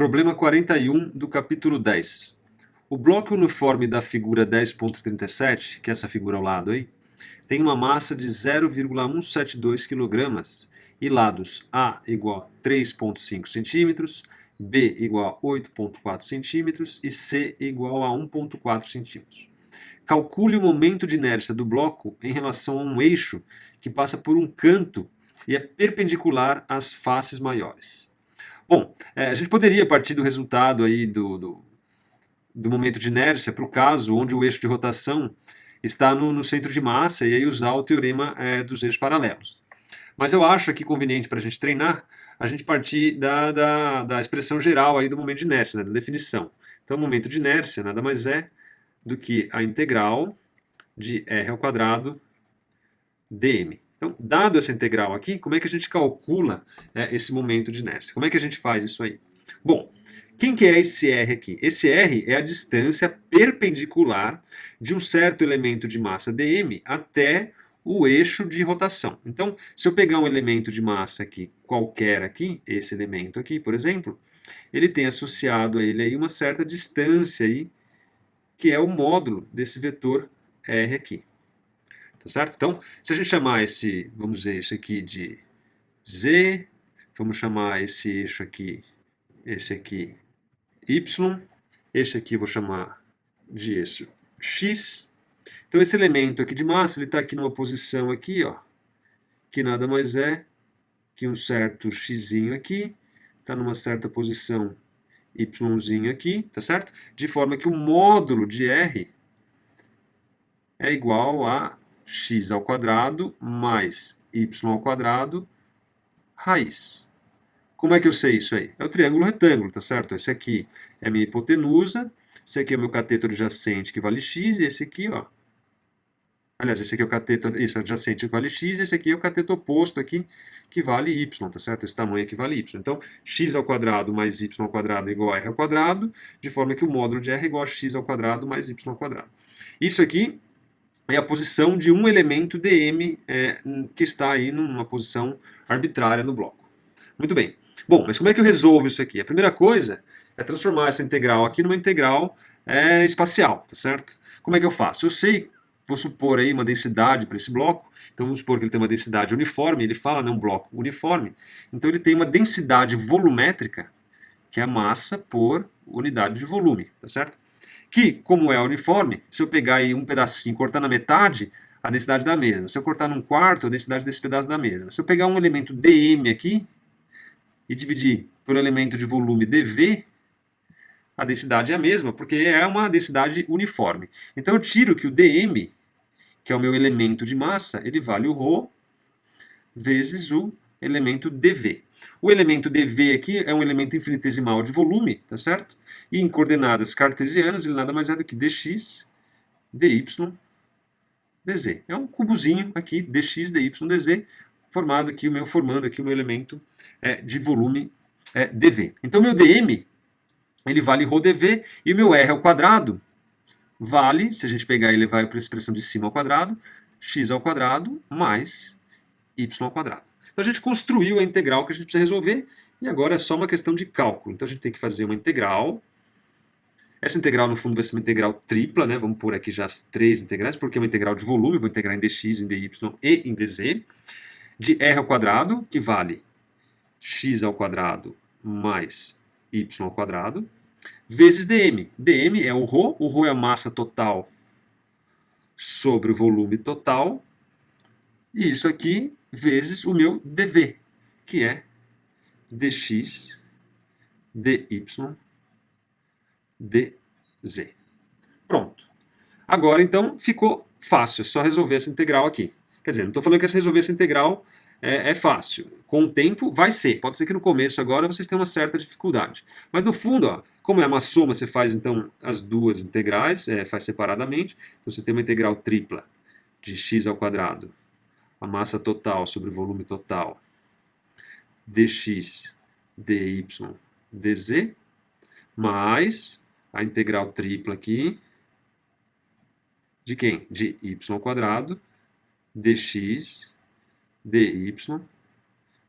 Problema 41 do capítulo 10. O bloco uniforme da figura 10.37, que é essa figura ao lado aí, tem uma massa de 0,172 kg e lados A igual a 3,5 cm, B igual a 8,4 cm e C igual a 1,4 cm. Calcule o momento de inércia do bloco em relação a um eixo que passa por um canto e é perpendicular às faces maiores. Bom, a gente poderia partir do resultado aí do momento de inércia para o caso onde o eixo de rotação está no centro de massa e aí usar o teorema dos eixos paralelos. Mas eu acho aqui conveniente para a gente treinar, a gente partir da expressão geral aí do momento de inércia, né, da definição. Então, o momento de inércia nada mais é do que a integral de r ao quadrado dm. Então, dado essa integral aqui, como é que a gente calcula esse momento de inércia? Como é que a gente faz isso aí? Bom, quem que é esse R aqui? Esse R é a distância perpendicular de um certo elemento de massa dm até o eixo de rotação. Então, se eu pegar um elemento de massa aqui, qualquer aqui, esse elemento aqui, por exemplo, ele tem associado a ele aí uma certa distância aí, que é o módulo desse vetor R aqui. Tá certo? Então, se a gente chamar esse, vamos dizer, isso aqui de Z, vamos chamar esse eixo aqui, esse aqui, Y, esse aqui eu vou chamar de eixo X. Então, esse elemento aqui de massa, ele está aqui numa posição aqui, ó, que nada mais é que um certo Xzinho aqui, está numa certa posição Yzinho aqui, tá certo? De forma que o módulo de R é igual a x ao quadrado mais y ao quadrado raiz. Como é que eu sei isso aí? É o triângulo retângulo, tá certo? Esse aqui é a minha hipotenusa, esse aqui é o meu cateto adjacente que vale x, e esse aqui, ó. Aliás, esse aqui é o cateto adjacente que vale x, e esse aqui é o cateto oposto aqui que vale y, tá certo? Esse tamanho aqui vale y. Então, x ao quadrado mais y ao quadrado é igual a r ao quadrado, de forma que o módulo de r é igual a x ao quadrado mais y ao quadrado. Isso aqui é a posição de um elemento dm que está aí numa posição arbitrária no bloco. Muito bem. Bom, mas como é que eu resolvo isso aqui? A primeira coisa é transformar essa integral aqui numa integral espacial, tá certo? Como é que eu faço? Eu sei, vou supor aí uma densidade para esse bloco, então vamos supor que ele tem uma densidade uniforme, ele fala, né, um bloco uniforme, então ele tem uma densidade volumétrica, que é a massa por unidade de volume, tá certo? Que, como é uniforme, se eu pegar aí um pedacinho e cortar na metade, a densidade dá a mesma. Se eu cortar num quarto, a densidade desse pedaço dá a mesma. Se eu pegar um elemento dm aqui e dividir por elemento de volume dv, a densidade é a mesma, porque é uma densidade uniforme. Então eu tiro que o dm, que é o meu elemento de massa, ele vale o ρ vezes o elemento dv. O elemento dv aqui é um elemento infinitesimal de volume, tá certo? E em coordenadas cartesianas ele nada mais é do que dx, dy, dz. É um cubozinho aqui, dx, dy, dz, formando aqui o meu elemento de volume dv. Então meu dm, ele vale ρ dv, e o meu r ao quadrado vale, se a gente pegar e levar para a expressão de cima ao quadrado, x ao quadrado mais y ao quadrado. Então a gente construiu a integral que a gente precisa resolver e agora é só uma questão de cálculo. Então a gente tem que fazer uma integral. Essa integral no fundo vai ser uma integral tripla, né? Vamos pôr aqui já as três integrais, porque é uma integral de volume, vou integrar em dx, em dy e em dz, de r ao quadrado, que vale x ao quadrado mais y ao quadrado, vezes dm. dm é o ρ é a massa total sobre o volume total, e isso aqui vezes o meu dv, que é dx, dy, dz. Pronto. Agora, então, ficou fácil, é só resolver essa integral aqui. Quer dizer, não estou falando que resolver essa integral é fácil. Com o tempo, vai ser. Pode ser que no começo agora vocês tenham uma certa dificuldade. Mas no fundo, ó, como é uma soma, você faz então as duas integrais, faz separadamente. Então você tem uma integral tripla de x ao quadrado, a massa total sobre o volume total, dx, dy, dz, mais a integral tripla aqui, de quem? De y ao quadrado, dx, dy,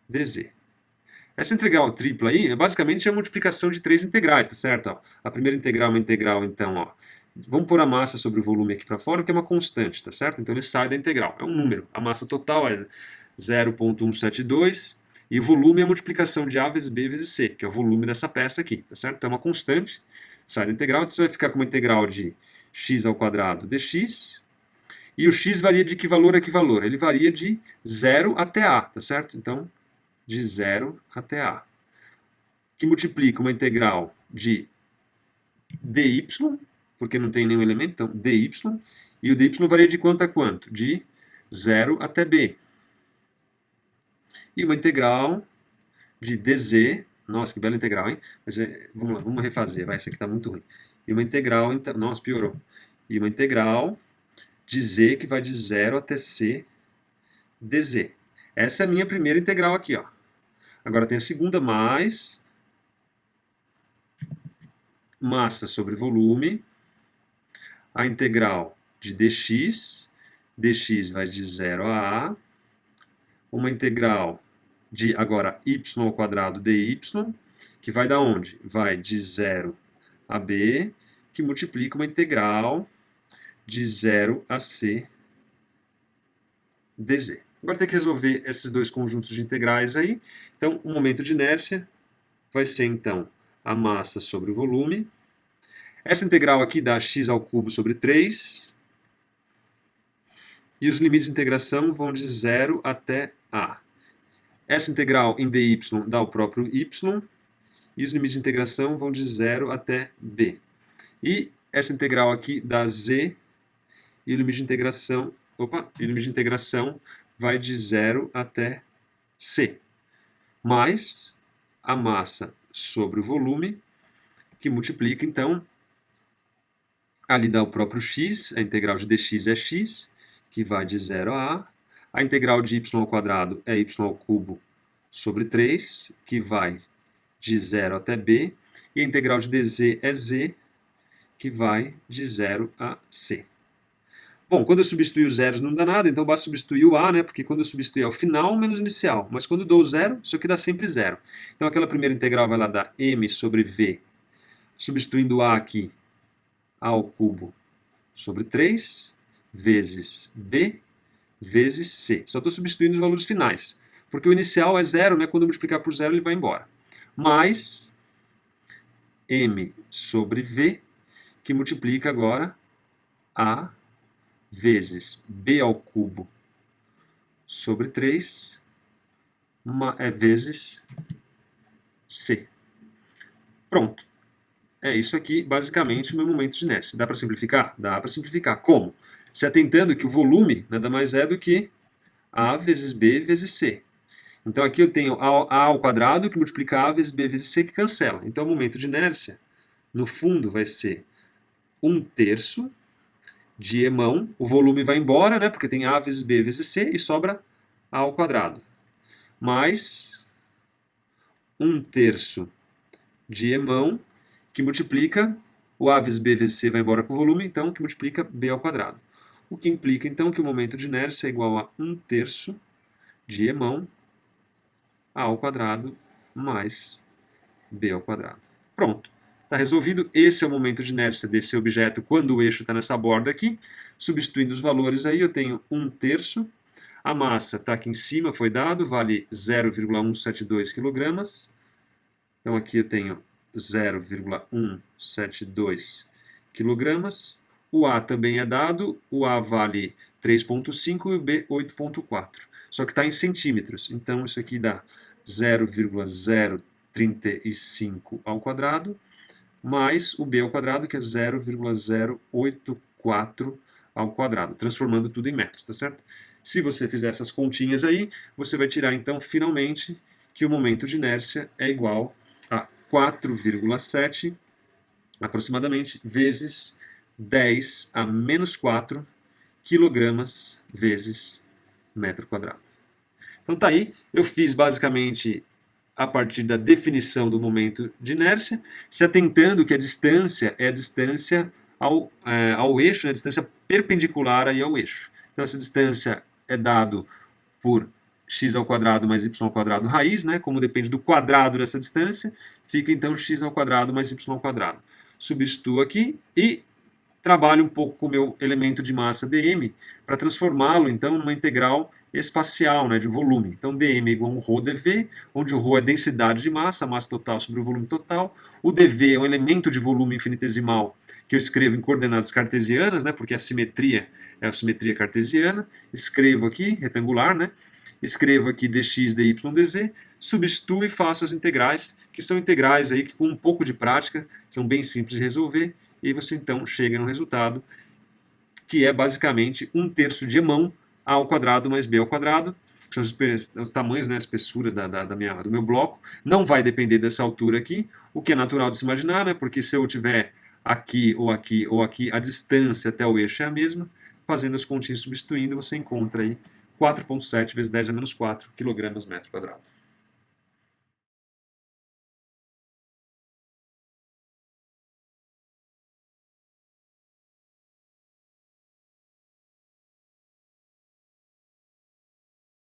dz. Essa integral tripla aí é basicamente a multiplicação de três integrais, tá certo? Ó, a primeira integral é uma integral, então, ó, vamos pôr a massa sobre o volume aqui para fora, que é uma constante, tá certo? Então ele sai da integral, é um número. A massa total é 0,172 e o volume é a multiplicação de A vezes B vezes C, que é o volume dessa peça aqui, tá certo? Então é uma constante, sai da integral, então você vai ficar com uma integral de x ao quadrado dx, e o x varia de que valor a que valor? Ele varia de 0 até A, tá certo? Então, de 0 até A. Que multiplica uma integral de dy, porque não tem nenhum elemento, então dy, e o dy varia de quanto a quanto? De 0 até b. E uma integral de dz, nossa, que bela integral, hein? Mas vamos lá, vamos refazer, vai, essa aqui está muito ruim. E uma integral, então, nossa, piorou. E uma integral de z que vai de 0 até c dz. Essa é a minha primeira integral aqui, ó. Agora tem a segunda mais massa sobre volume, a integral de dx, dx vai de 0 a a, uma integral de, agora, y ao quadrado dy, que vai da onde? Vai de 0 a b, que multiplica uma integral de 0 a c dz. Agora tem que resolver esses dois conjuntos de integrais aí. Então, o momento de inércia vai ser, então, a massa sobre o volume. Essa integral aqui dá x ao cubo sobre 3. E os limites de integração vão de 0 até a. Essa integral em dy dá o próprio y. E os limites de integração vão de 0 até b. E essa integral aqui dá z. E o limite de integração, vai de 0 até c. Mais a massa sobre o volume, que multiplica, então, ali dá o próprio x, a integral de dx é x, que vai de 0 a a. A integral de y ao quadrado é y ao cubo sobre 3, que vai de 0 até b. E a integral de dz é z, que vai de 0 a c. Bom, quando eu substituir os zeros não dá nada, então basta substituir o a, né? Porque quando eu substituir é o final menos o inicial. Mas quando eu dou o zero, isso aqui dá sempre zero. Então aquela primeira integral vai lá dar m sobre v, substituindo o a aqui, a ao cubo sobre 3, vezes b, vezes c. Só estou substituindo os valores finais. Porque o inicial é zero, né? Quando eu multiplicar por zero, ele vai embora. Mais m sobre v, que multiplica agora a vezes b ao cubo sobre 3 vezes c. Pronto. É isso aqui, basicamente, o meu momento de inércia. Dá para simplificar? Dá para simplificar. Como? Se atentando que o volume nada mais é do que a vezes b vezes c. Então aqui eu tenho a ao quadrado que multiplica a vezes b vezes c, que cancela. Então o momento de inércia, no fundo, vai ser 1/3 de emão. O volume vai embora, né, porque tem a vezes b vezes c, e sobra a ao quadrado. Mais 1/3 de emão, que multiplica o a vezes b vezes c vai embora com o volume, então que multiplica b ao quadrado. O que implica, então, que o momento de inércia é igual a 1/3 de emão a ao quadrado mais b ao quadrado. Pronto. Está resolvido. Esse é o momento de inércia desse objeto quando o eixo está nessa borda aqui. Substituindo os valores aí, eu tenho 1/3. A massa está aqui em cima, foi dado, vale 0,172 kg. Então aqui eu tenho 0,172 kg. O A também é dado, o A vale 3,5 e o B 8,4. Só que está em centímetros, então isso aqui dá 0,035 ao quadrado, mais o b ao quadrado, que é 0,084 ao quadrado, transformando tudo em metros, tá certo? Se você fizer essas continhas aí, você vai tirar, então, finalmente, que o momento de inércia é igual a 4,7, aproximadamente, vezes 10 a menos 4 quilogramas vezes metro quadrado. Então tá aí, eu fiz basicamente a partir da definição do momento de inércia, se atentando que a distância é a distância ao eixo, né, a distância perpendicular aí ao eixo. Então essa distância é dado por x ao quadrado mais y ao quadrado raiz, né? Como depende do quadrado dessa distância, fica então x ao quadrado mais y ao quadrado. Substituo aqui e trabalho um pouco com o meu elemento de massa dm para transformá-lo então numa integral espacial, né, de volume. Então dm é igual a um ρ dv, onde o ρ é densidade de massa, a massa total sobre o volume total. O dv é um elemento de volume infinitesimal que eu escrevo em coordenadas cartesianas, né, porque a simetria é a simetria cartesiana. Escrevo aqui, retangular, né? Escrevo aqui dx, dy, dz, substituo e faço as integrais, que são integrais aí que com um pouco de prática são bem simples de resolver, e você então chega no resultado que é basicamente 1/3 de mão a ao quadrado mais b ao quadrado, que são os tamanhos, né, as espessuras do meu bloco. Não vai depender dessa altura aqui, o que é natural de se imaginar, né, porque se eu tiver aqui ou aqui ou aqui, a distância até o eixo é a mesma. Fazendo as continhas substituindo, você encontra aí 4,7 vezes 10 a menos 4 kg/m².